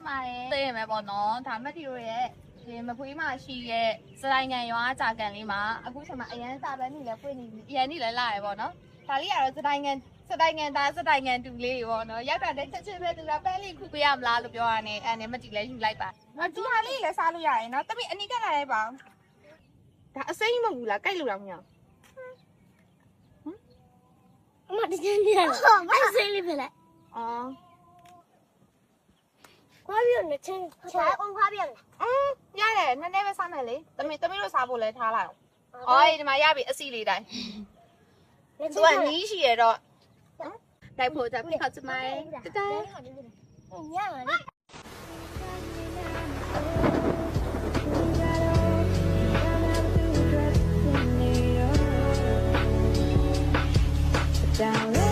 မှာသိရမယ်ပေါ့နော်ဒါမက်တီရိုရဲ့ဒီမဖွေးမှာရှိရဲ့စတိုင်ငံရွာကြာကန်လေးမှာအခုချိန်မှာအရန်စာပန်းနေလဲဖွင့်နေပြီအရန်နေလဲလာရပေါ့နော်ဒါလေးကတော့စတိုင်ငံသားစတိုင်ငံတူလေးတွေပေါ့နော်ရောက်တာတဲ့ချက်ချင်းပဲသူကပန်းလေးခုပေးရမလားလို့ပြောရတယ်အဲ့နဲ့မက်တီလဲယူလိုက်ပါဒီဟာလေးလည်းစားလို့ရတယ်နော်တပိအနီးကလာရဲပါဒါအစိမ်းမဟုတ်ဘူးလားကြိုက်လို့တော့မရအမတကယ်ကြီးလားအဲ့စိလေးဖြစ်လိုက်အော်ခွာပြနေချင်းချာအောင်ခွာပြနေရတယ်နည်းနည်းပဲစားမယ်လေတမီတို့စားဖို့လဲထားလိုက်အောင်အော်ဒီမှာရပြီအစီလေးတိုင်းသူကနီးရှိရတော့တိုက်ဖို့ကြပြီခါစမိုင်းတတဲညရလေ Down